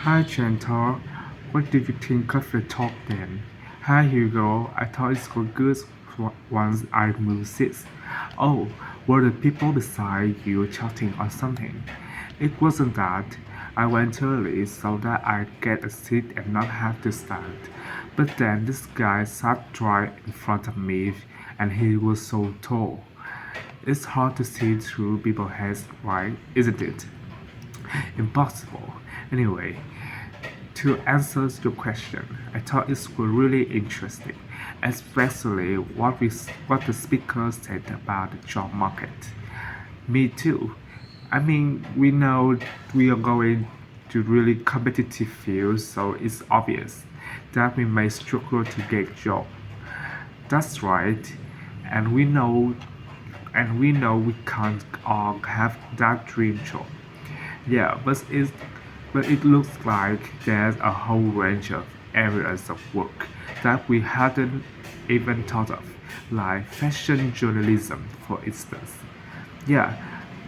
Hi Chantal, what did you think of the talk then? Hi Hugo, I thought it was good once I moved seats. Oh, were the people beside you chatting or something? It wasn't that. I went early so that I'd get a seat and not have to stand. But then this guy sat right in front of me and he was so tall. It's hard to see through people's heads, right? Isn't it? Impossible. Anyway, to answer your question, I thought it was really interesting, especially what the speaker said about the job market. Me too. I mean, we know we are going to really competitive field, so it's obvious that we may struggle to get job. That's right, and we know we can't all have that dream job. Yeah, but it looks like there's a whole range of areas of work that we hadn't even thought of, like fashion journalism, for instance. Yeah,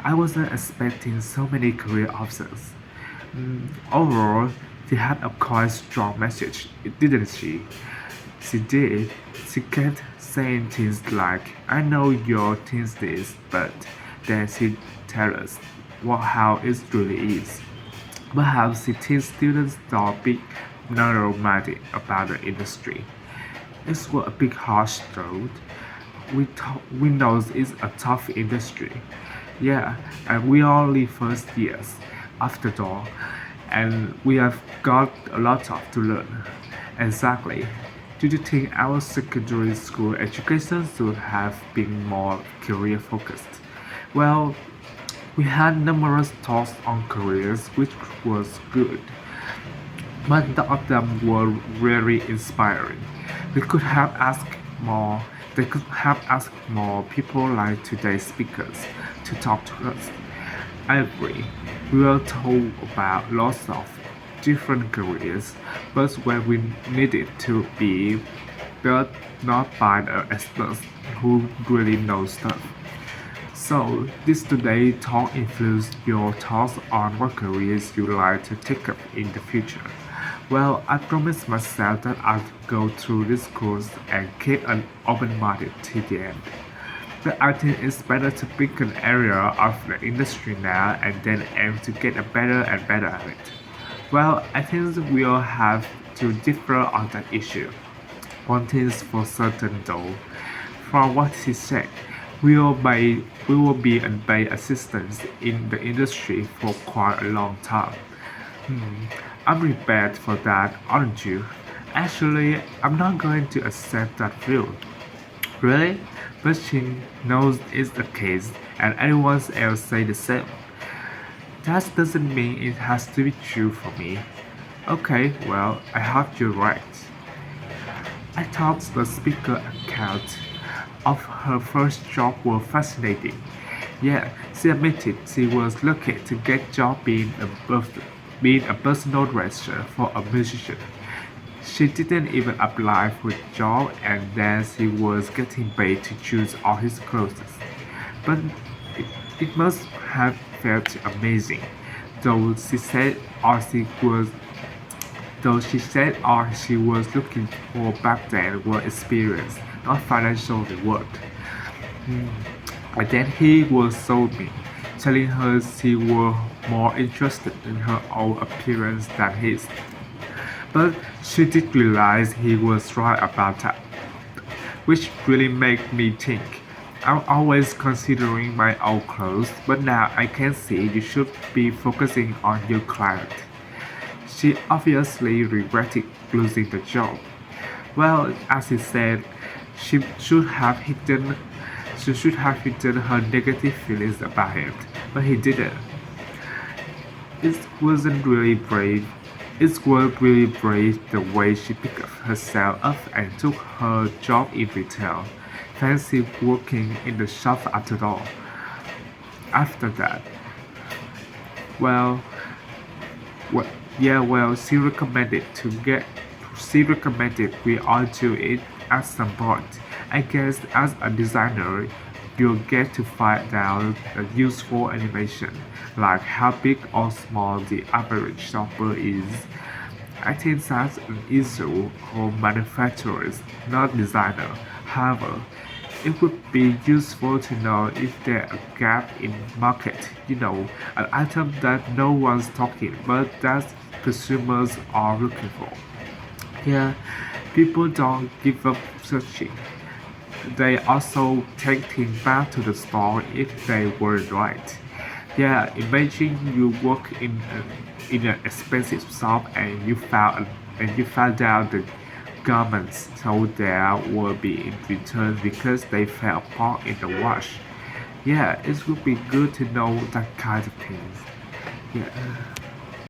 I wasn't expecting so many career options. Overall, she had a quite strong message, didn't she? She did. She kept saying things like, I know you're thinks this, but then she tells us how it really is. Perhaps she thinks students don't be narrow-minded about the industry. It's a big harsh throat. We know it's a tough industry. Yeah, and we are only first years, after all, and we have got a lot of to learn. Exactly. Do you think our secondary school education should have been more career focused? Well, we had numerous talks on careers, which was good, but none of them were really inspiring. We could have asked more. They could have asked more people like today's speakers to talk to us. I agree. We were told about lots of different careers, but when we needed to be built not by the experts who really know stuff. So, this today talk influenced your thoughts on what careers you like to take up in the future. Well, I promised myself that I'd go through this course and keep an open mind till the end. But I think it's better to pick an area of the industry now and then aim to get a better and better at it. Well, I think we all have to differ on that issue. One thing's for certain though, from what he said, we will be unpaid assistants in the industry for quite a long time. Hmm, I'm prepared for that, aren't you? Actually, I'm not going to accept that view. Really? But she knows it's the case, and anyone else say the same. That doesn't mean it has to be true for me. Okay, well, I hope you're right. I thought the speaker account of her first job was fascinating. Yeah, she admitted she was lucky to get job being a personal dresser for a musician. She didn't even apply for a job and then she was getting paid to choose all his clothes. But it, it must have felt amazing, though all she was looking for back then were experience, not financial reward. Hmm. And then he was sold me, telling her she was more interested in her own appearance than his. But she did realize he was right about that, which really made me think. I'm always considering my own clothes, but now I can see you should be focusing on your client. She obviously regretted losing the job. Well, as he said, she should have hidden she should have hidden her negative feelings about him, but he didn't. It wasn't really brave. It was really brave the way she picked herself up and took her job in retail. Fancy working in the shop after all. After that, well, well, yeah, well, she recommended we all do it at some point. I guess as a designer, You'll get to find out a useful animation, like how big or small the average shopper is. I think that's an issue for manufacturers, not designers. However, it would be useful to know if there's a gap in market, an item that no one's talking but that consumers are looking for. Yeah, people don't give up searching. They also take things back to the store if they were right. Yeah, imagine you work in an expensive shop and you found out the garments sold there will be in return because they fell apart in the wash. Yeah, it would be good to know that kind of things. Yeah.